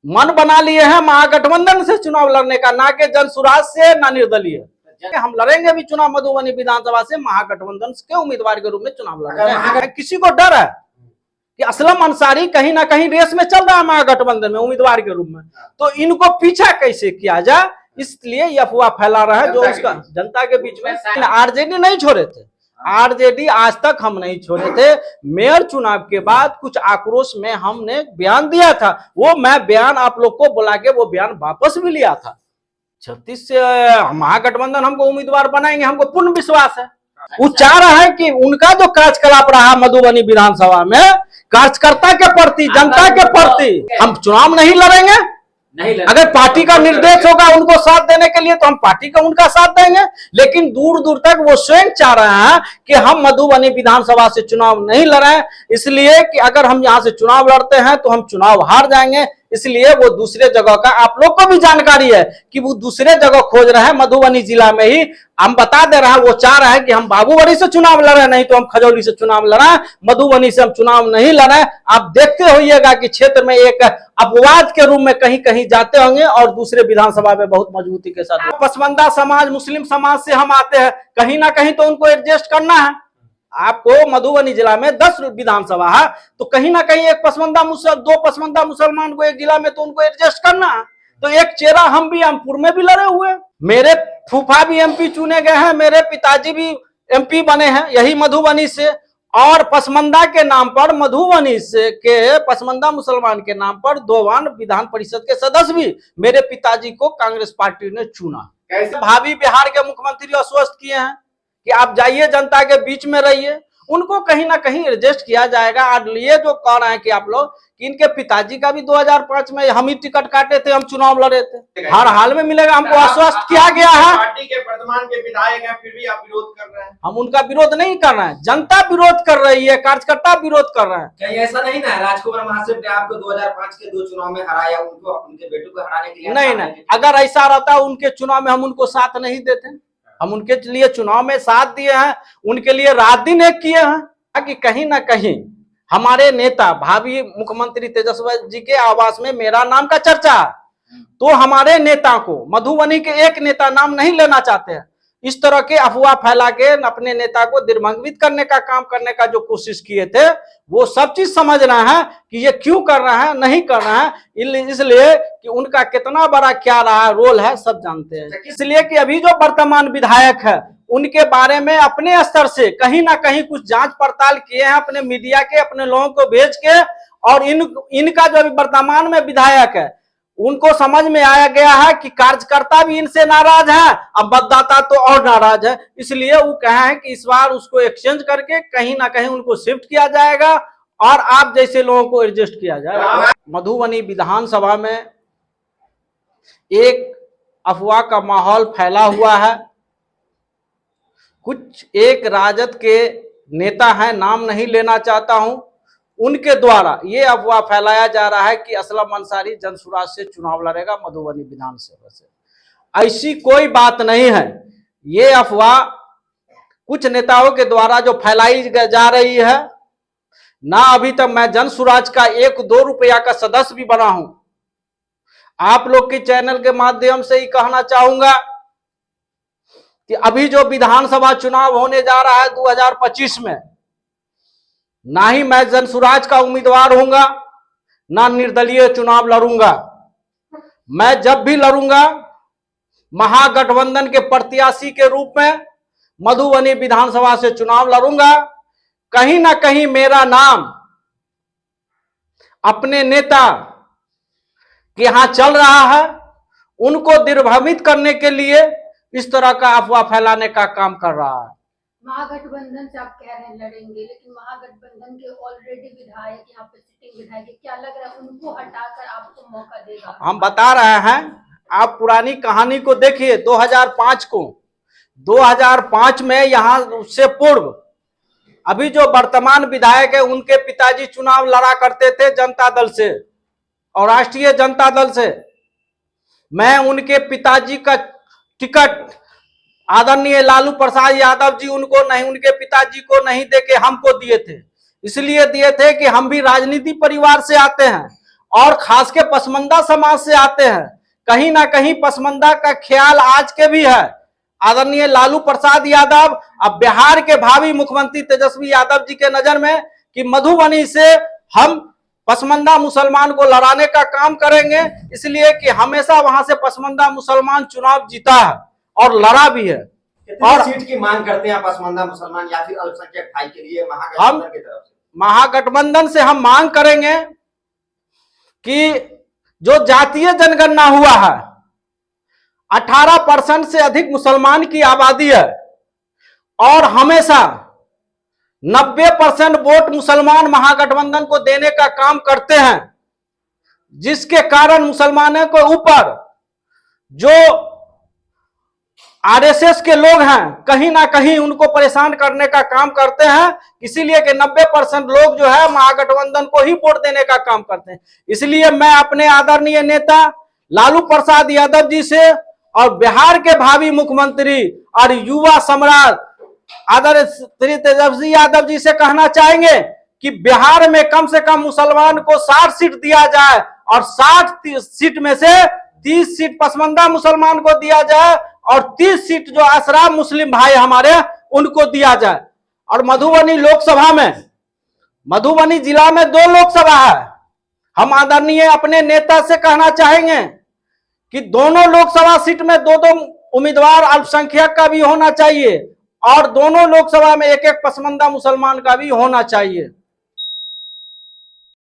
मन बना लिए हैं महागठबंधन से चुनाव लड़ने का, ना कि जनसुराज से, ना निर्दलीय। हम लड़ेंगे भी चुनाव मधुबनी विधानसभा से महागठबंधन के उम्मीदवार के रूप में चुनाव लड़ेंगे। किसी को डर है कि असलम अंसारी कहीं ना कहीं रेस में चल रहा है महागठबंधन में उम्मीदवार के रूप में, तो इनको पीछा कैसे किया जाए, इसलिए यह अफवाह फैला रहा है जो उसका जनता के बीच में। आरजेडी नहीं छोड़े थे, आरजेडी आज तक हम नहीं छोड़े थे। मेयर चुनाव के बाद कुछ आक्रोश में हमने बयान दिया था, वो मैं बयान आप लोग को बुला के वो बयान वापस भी लिया था। 36 से महागठबंधन हमको उम्मीदवार बनाएंगे, हमको पूर्ण विश्वास है। वो चाह रहा है कि उनका जो कार्यकलाप रहा मधुबनी विधानसभा में कार्यकर्ता के प्रति, जनता के प्रति, हम चुनाव नहीं लड़ेंगे। अगर पार्टी का निर्देश होगा उनको साथ देने के लिए तो हम पार्टी का उनका साथ देंगे, लेकिन दूर दूर तक वो स्वयं चाह रहे हैं कि हम मधुबनी विधानसभा से चुनाव नहीं लड़ें, इसलिए कि अगर हम यहां से चुनाव लड़ते हैं तो हम चुनाव हार जाएंगे। इसलिए वो दूसरे जगह का, आप लोग को भी जानकारी है कि वो दूसरे जगह खोज रहे हैं, मधुबनी जिला में ही। हम बता दे रहे हैं, वो चाह रहे हैं कि हम बाबूबड़ी से चुनाव लड़े, नहीं तो हम खजौली से चुनाव लड़े, मधुबनी से हम चुनाव नहीं लड़े। आप देखते होइएगा कि क्षेत्र में एक अपवाद के रूप में कहीं कहीं जाते होंगे और दूसरे विधानसभा में बहुत मजबूती के साथ। पसमंदा समाज, मुस्लिम समाज से हम आते हैं, कहीं ना कहीं तो उनको एडजस्ट करना है। आपको मधुबनी जिला में 10 विधानसभा है, तो कहीं ना कहीं एक पसमंदा दो पसमंदा मुसलमान को एक जिला में तो उनको एडजस्ट करना है। तो एक चेहरा हम भी रामपुर में भी लड़े हुए, मेरे फूफा भी एमपी चुने गए हैं, मेरे पिताजी भी एमपी बने हैं यही मधुबनी से, और पसमंदा के नाम पर मधुबनी से के पसमंदा मुसलमान के नाम पर 2 बार विधान परिषद के सदस्य भी मेरे पिताजी को कांग्रेस पार्टी ने चुना। कैसे भावी बिहार के मुख्यमंत्री आश्वस्त किए हैं कि आप जाइए, जनता के बीच में रहिए, उनको कहीं ना कहीं एडजस्ट किया जाएगा। और ये जो कह रहे हैं कि आप लोग कि इनके पिताजी का भी 2005 में हम ही टिकट काटे थे, हम चुनाव लड़े थे, हर हाल में मिलेगा, हमको आश्वस्त किया गया है। पार्टी के वर्तमान के विधायक हैं, फिर भी आप विरोध कर रहे हैं। हम उनका विरोध नहीं कर रहे हैं, जनता विरोध कर रही है, कार्यकर्ता विरोध कर रहे हैं। कहीं ऐसा नहीं ना राजकुमार महासेठ ने आपको 2005 के 2 चुनाव में हराया, उनको उनके बेटों को हराने के लिए? नहीं, अगर ऐसा रहता उनके चुनाव में हम उनको साथ नहीं देते, हम उनके लिए चुनाव में साथ दिए हैं, उनके लिए रात दिन एक किए हैं कि कहीं ना कहीं हमारे नेता भावी मुख्यमंत्री तेजस्वी जी के आवास में मेरा नाम का चर्चा है, तो हमारे नेता को मधुबनी के एक नेता नाम नहीं लेना चाहते हैं। इस तरह के अफवाह फैला के अपने नेता को दिग्भ्रमित करने का काम करने का जो कोशिश किए थे, वो सब चीज समझ रहे हैं कि ये क्यों कर रहे हैं, नहीं कर रहे हैं, इसलिए कि उनका कितना बड़ा क्या रहा रोल है सब जानते हैं। इसलिए कि अभी जो वर्तमान विधायक है उनके बारे में अपने स्तर से कहीं ना कहीं कुछ जांच पड़ताल किए हैं, अपने मीडिया के, अपने लोगों को भेज के, और इनका जो वर्तमान में विधायक है उनको समझ में आया गया है कि कार्यकर्ता भी इनसे नाराज है, अब मतदाता तो और नाराज है, इसलिए वो कहे हैं कि इस बार उसको एक्सचेंज करके कहीं ना कहीं उनको शिफ्ट किया जाएगा और आप जैसे लोगों को एडजस्ट किया जाएगा। मधुबनी विधानसभा में एक अफवाह का माहौल फैला हुआ है। कुछ एक राजद के नेता हैं, नाम नहीं लेना चाहता हूं, उनके द्वारा ये अफवाह फैलाया जा रहा है कि असलम अंसारी जनसुराज से चुनाव लड़ेगा मधुबनी विधानसभा से। ऐसी कोई बात नहीं है, ये अफवाह कुछ नेताओं के द्वारा जो फैलाई जा रही है ना। अभी तक मैं जनसुराज का 1-2 रुपया का सदस्य भी बना हूं। आप लोग के चैनल के माध्यम से ही कहना चाहूंगा कि अभी जो विधानसभा चुनाव होने जा रहा है 2025 में, ना ही मैं जनसुराज का उम्मीदवार होऊंगा, ना निर्दलीय चुनाव लड़ूंगा। मैं जब भी लड़ूंगा महागठबंधन के प्रत्याशी के रूप में मधुबनी विधानसभा से चुनाव लड़ूंगा। कहीं ना कहीं मेरा नाम अपने नेता के यहां चल रहा है, उनको दिग्भ्रमित करने के लिए इस तरह का अफवाह फैलाने का काम कर रहा है। महागठबंधन से आप कह रहे हैं लड़ेंगे, लेकिन महागठबंधन के ऑलरेडी विधायक यहाँ पे सिटिंग विधायक, क्या लग रहा है उनको हटाकर आपको मौका देगा? हम बता रहे हैं, आप पुरानी कहानी को देखिए। 2005 में यहाँ उससे पूर्व अभी जो वर्तमान विधायक है उनके पिताजी चुनाव लड़ा करते थे जनता दल से और राष्ट्रीय जनता दल से। मैं उनके पिताजी का टिकट आदरणीय लालू प्रसाद यादव जी उनको नहीं, उनके पिताजी को नहीं देके हमको दिए थे। इसलिए दिए थे कि हम भी राजनीति परिवार से आते हैं और खास के पसमंदा समाज से आते हैं। कहीं ना कहीं पसमंदा का ख्याल आज के भी है। आदरणीय लालू प्रसाद यादव अब बिहार के भावी मुख्यमंत्री तेजस्वी यादव जी के नजर में कि मधुबनी से हम पसमंदा मुसलमान को लड़ाने का काम करेंगे, इसलिए कि हमेशा वहां से पसमंदा मुसलमान चुनाव जीता है और लड़ा भी है। और सीट की मांग करते हैं पसमंदा मुसलमान या फिर अल्पसंख्यक भाई के लिए महागठबंधन की तरफ से? महागठबंधन से हम मांग करेंगे कि जो जातीय जनगणना हुआ है, 18% से अधिक मुसलमान की आबादी है और हमेशा 90% वोट मुसलमान महागठबंधन को देने का काम करते हैं, जिसके कारण मुसलमानों के ऊपर जो आरएसएस के लोग हैं कहीं ना कहीं उनको परेशान करने का काम करते हैं। इसीलिए कि 90% लोग जो है महागठबंधन को ही वोट देने का काम करते हैं। इसलिए मैं अपने आदरणीय नेता लालू प्रसाद यादव जी से और बिहार के भावी मुख्यमंत्री और युवा सम्राट आदरणीय श्री तेजस्वी यादव जी से कहना चाहेंगे कि बिहार में कम से कम मुसलमान को 60 सीट दिया जाए और 60 सीट में से 30 सीट पसमंदा मुसलमान को दिया जाए और 30 सीट जो असराम मुस्लिम भाई हमारे उनको दिया जाए। और मधुबनी लोकसभा में, मधुबनी जिला में 2 लोकसभा है। हम आदरणीय अपने नेता से कहना चाहेंगे कि दोनों लोकसभा सीट में 2-2 उम्मीदवार अल्पसंख्यक का भी होना चाहिए और दोनों लोकसभा में 1-1 पसमंदा मुसलमान का भी होना चाहिए।